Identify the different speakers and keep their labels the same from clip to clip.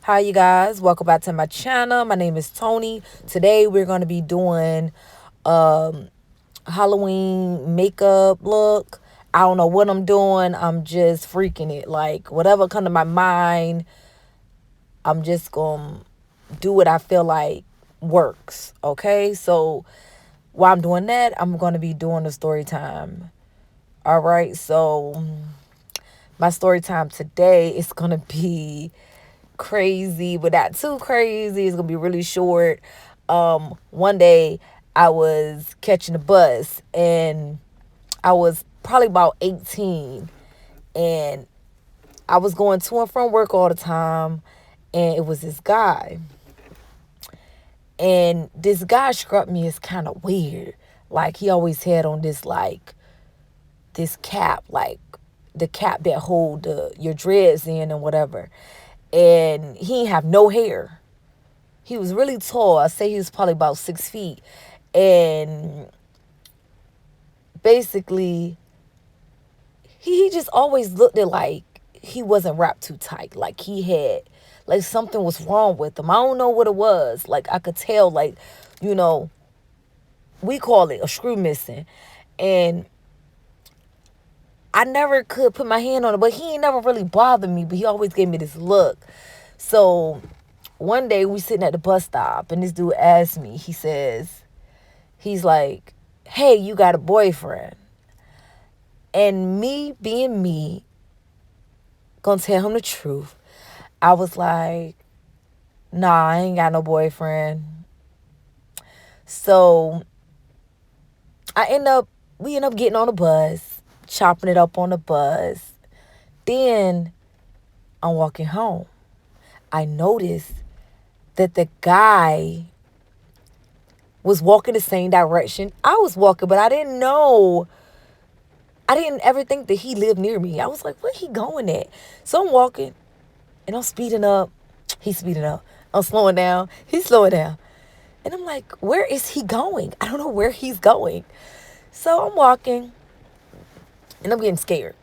Speaker 1: Hi, you guys. Welcome back to my channel. My name is Tony. Today, we're going to be doing um, Halloween makeup look. I don't know what I'm doing. I'm just freaking it. Like, whatever come to my mind, I'm just going to do what I feel like works. Okay? So, while I'm doing that, I'm going to be doing the story time. All right? So, my story time today is going to be crazy, but not too crazy. It's gonna be really short. One day I was catching a bus and I was probably about 18, and I was going to and from work all the time, and it was this guy. And this guy struck me as kind of weird. Like, he always had on this cap, like the cap that hold your dreads in and whatever. And he didn't have no hair. He was really tall. I say he was probably about 6 feet. And basically, he just always looked at like he wasn't wrapped too tight. Like he had, like something was wrong with him. I don't know what it was. Like I could tell, like, you know, we call it a screw missing. And I never could put my hand on it, but he ain't never really bothered me, but he always gave me this look. So one day we sitting at the bus stop and this dude asked me, he's like, hey, you got a boyfriend? And me being me, gonna tell him the truth, I was like, nah, I ain't got no boyfriend. So we end up getting on the bus, chopping it up on the bus. Then I'm walking home. I noticed that the guy was walking the same direction I was walking, but I didn't ever think that he lived near me. I was like, where he going at? So I'm walking and I'm speeding up. He's speeding up. I'm slowing down. He's slowing down. And I'm like, where is he going? I don't know where he's going. So I'm walking and I'm getting scared.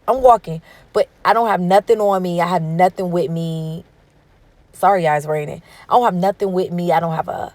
Speaker 1: I'm walking, but I don't have nothing on me. I have nothing with me. Sorry, guys, raining. I don't have nothing with me. I don't have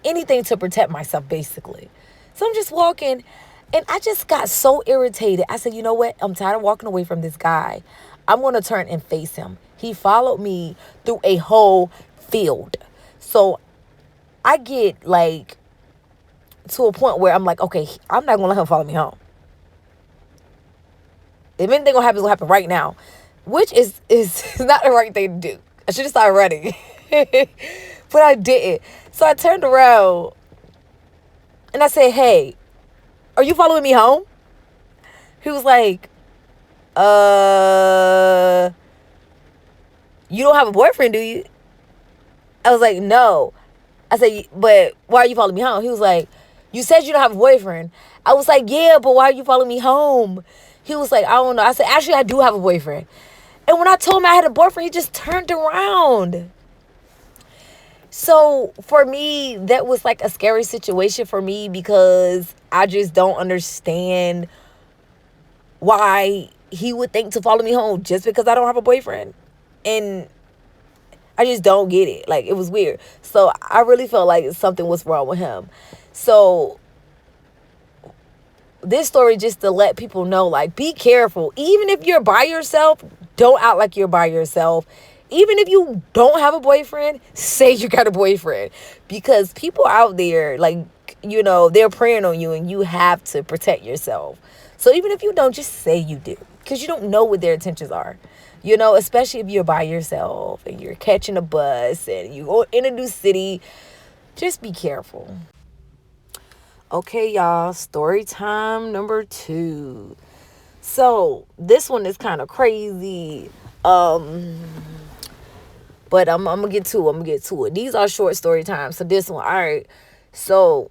Speaker 1: anything to protect myself, basically. So I'm just walking, and I just got so irritated. I said, you know what? I'm tired of walking away from this guy. I'm going to turn and face him. He followed me through a whole field. So I get, like, to a point where I'm like, okay, I'm not going to let him follow me home. If anything going to happen right now, which is not the right thing to do. I should have started running. But I didn't. So I turned around and I said, hey, are you following me home? He was like, you don't have a boyfriend, do you? I was like, no. I said, but why are you following me home? He was like, you said you don't have a boyfriend. I was like, yeah, but why are you following me home? He was like, I don't know. I said, actually, I do have a boyfriend. And when I told him I had a boyfriend, he just turned around. So for me, that was like a scary situation for me because I just don't understand why he would think to follow me home just because I don't have a boyfriend. And I just don't get it. Like, it was weird. So I really felt like something was wrong with him. So this story just to let people know, like, be careful. Even if you're by yourself, don't act like you're by yourself. Even if you don't have a boyfriend, say you got a boyfriend. Because people out there, like, they're preying on you and you have to protect yourself. So even if you don't, just say you do. Because you don't know what their intentions are. Especially if you're by yourself and you're catching a bus and you go in a new city. Just be careful. Okay, y'all. Story time number 2. So this one is kind of crazy. But I'm gonna get to it. These are short story times. So this one, all right. So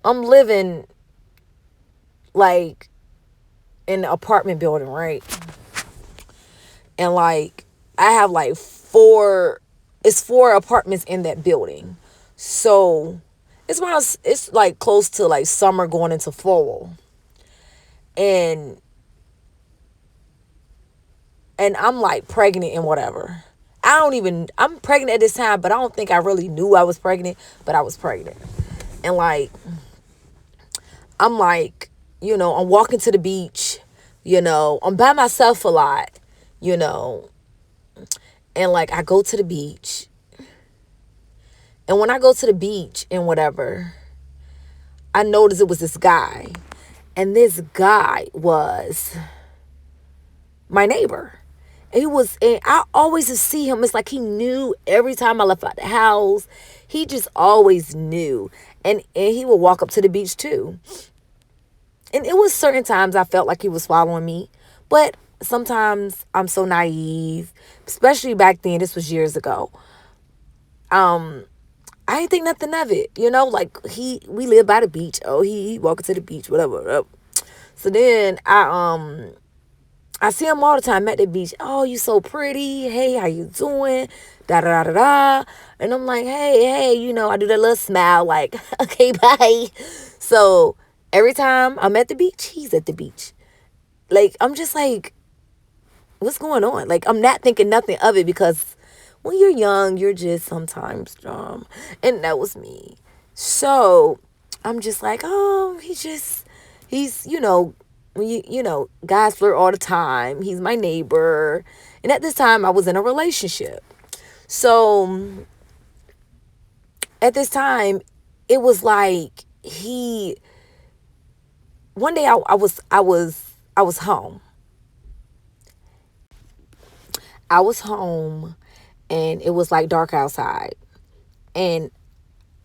Speaker 1: I'm living like in an apartment building, right? And like I have like four apartments in that building. So it's like close to like summer going into fall. And and I'm like pregnant and whatever. I'm pregnant at this time, but I don't think I really knew I was pregnant, but I was pregnant. And like, I'm like, I'm walking to the beach, I'm by myself a lot, you know, and like I go to the beach. And when I go to the beach and whatever, I noticed it was this guy. And this guy was my neighbor. And I always just see him. It's like he knew every time I left out the house. He just always knew. And he would walk up to the beach too. And it was certain times I felt like he was following me. But sometimes I'm so naive, especially back then. This was years ago. I didn't think nothing of it, like we live by the beach. Oh, he walking to the beach, whatever. So then I see him all the time at the beach. Oh, you so pretty. Hey, how you doing? Da da da da da. And I'm like, hey, I do that little smile, like, okay, bye. So every time I'm at the beach, he's at the beach. Like, I'm just like, what's going on? Like, I'm not thinking nothing of it because when you're young, you're just sometimes dumb. And that was me. So I'm just like, oh, he's, guys flirt all the time. He's my neighbor. And at this time, I was in a relationship. So at this time, it was like one day I was home. I was home and it was like dark outside. And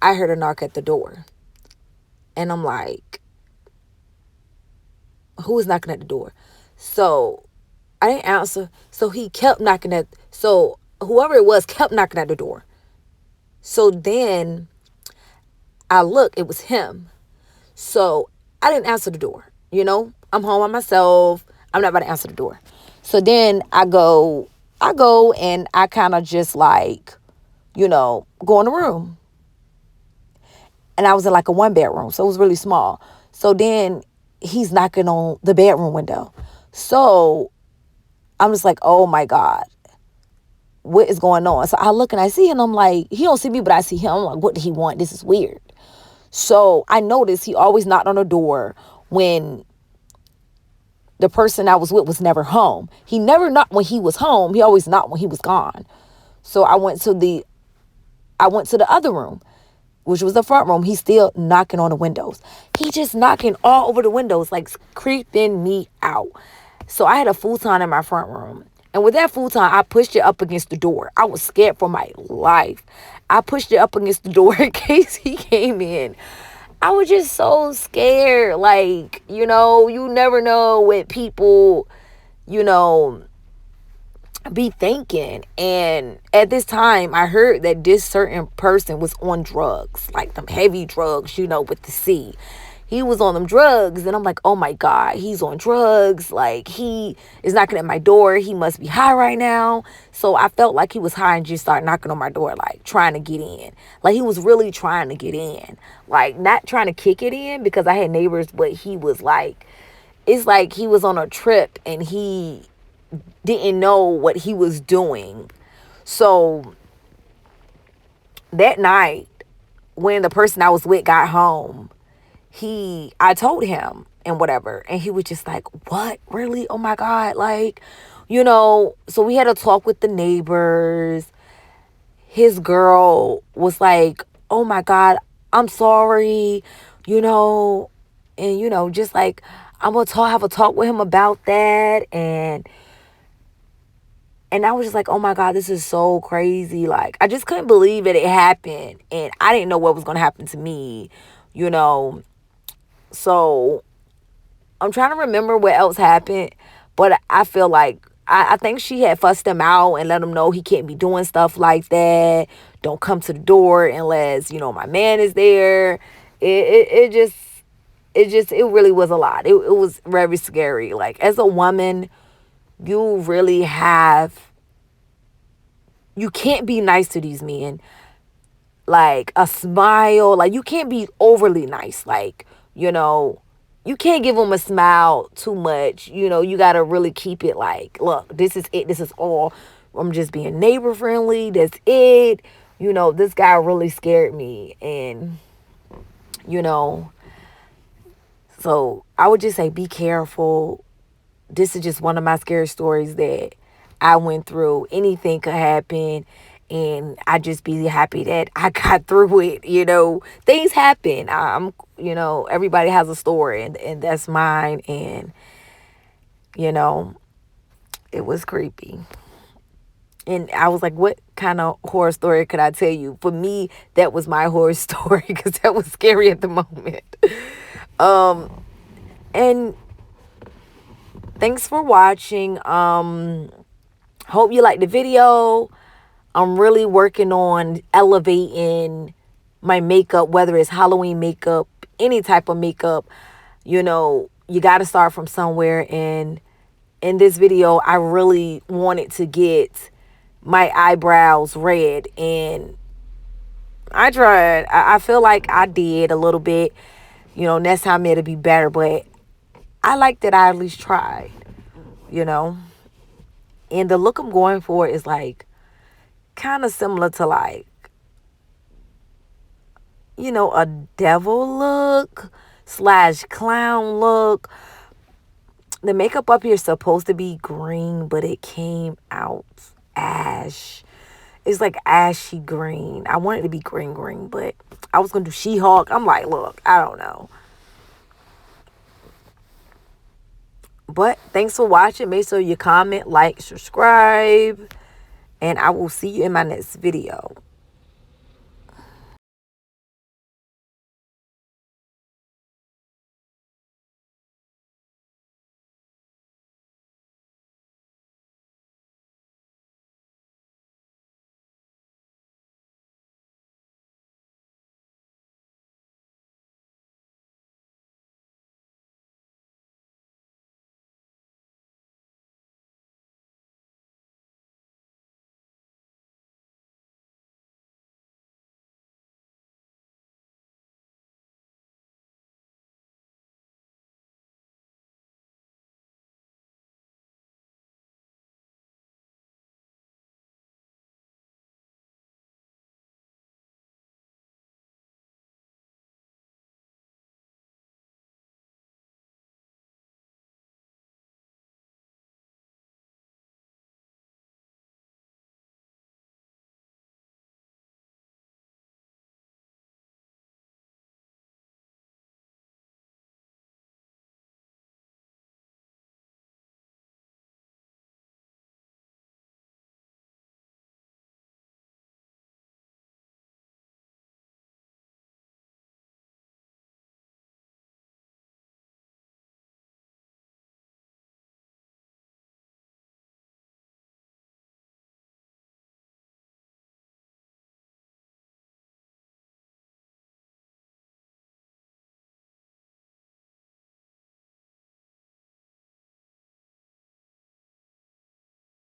Speaker 1: I heard a knock at the door. And I'm like, who is knocking at the door? So I didn't answer. So he kept knocking so whoever it was kept knocking at the door. So then I looked, it was him. So I didn't answer the door. I'm home by myself. I'm not about to answer the door. So then I go and I kind of just like, go in the room. And I was in like a 1-bedroom. So it was really small. So then he's knocking on the bedroom window. So I'm just like, oh my God, what is going on? So I look and I see him. I'm like, he don't see me, but I see him. I'm like, what did he want? This is weird. So I noticed he always knocked on the door when the person I was with was never home. He never knocked when he was home. He always knocked when he was gone. So I went to the other room, which was the front room. He's still knocking on the windows. He just knocking all over the windows, like creeping me out. So I had a futon in my front room. And with that futon, I pushed it up against the door. I was scared for my life. I pushed it up against the door in case he came in. I was just so scared. Like, you never know what people, be thinking. And at this time, I heard that this certain person was on drugs, like them heavy drugs, with the C. He was on them drugs, and I'm like, oh my God, he's on drugs. Like, he is knocking at my door. He must be high right now. So I felt like he was high and just started knocking on my door, like trying to get in. Like, he was really trying to get in. Like, not trying to kick it in because I had neighbors, but he was like, it's like he was on a trip and he didn't know what he was doing. So that night, when the person I was with got home, I told him and whatever, and he was just like, what, really? Oh my God. Like, so we had a talk with the neighbors. His girl was like, oh my God, I'm sorry, and just like, I'm gonna have a talk with him about that. And I was just like, oh my God, this is so crazy. Like, I just couldn't believe that it happened, and I didn't know what was gonna happen to me, So I'm trying to remember what else happened, but I feel like I think she had fussed him out and let him know he can't be doing stuff like that. Don't come to the door unless, my man is there. It really was a lot. It was very scary. Like, as a woman, you can't be nice to these men. Like, a smile, like, you can't be overly nice. Like, you can't give them a smile too much. You know, you got to really keep it like, look, this is it. This is all. I'm just being neighbor friendly. That's it. You know, this guy really scared me. And, you know, so I would just say be careful. This is just one of my scary stories that I went through. Anything could happen. And I just be happy that I got through it. You know, things happen. You know, everybody has a story, and that's mine. And, you know, it was creepy. And I was like, what kind of horror story could I tell you? For me, that was my horror story because that was scary at the moment. And thanks for watching. Hope you liked the video. I'm really working on elevating my makeup, whether it's Halloween makeup, any type of makeup. You know, you got to start from somewhere. And in this video, I really wanted to get my eyebrows red. And I tried. I feel like I did a little bit. You know, next time it'll be better. But I like that I at least tried, you know. And the look I'm going for is like kind of similar to like, you know, a devil look slash clown look. The makeup up here is supposed to be green, but it came out ash. It's like ashy green. I want it to be green, but I was going to do She-Hulk. I'm like, look, I don't know. But thanks for watching. Make sure you comment, like, subscribe. And I will see you in my next video.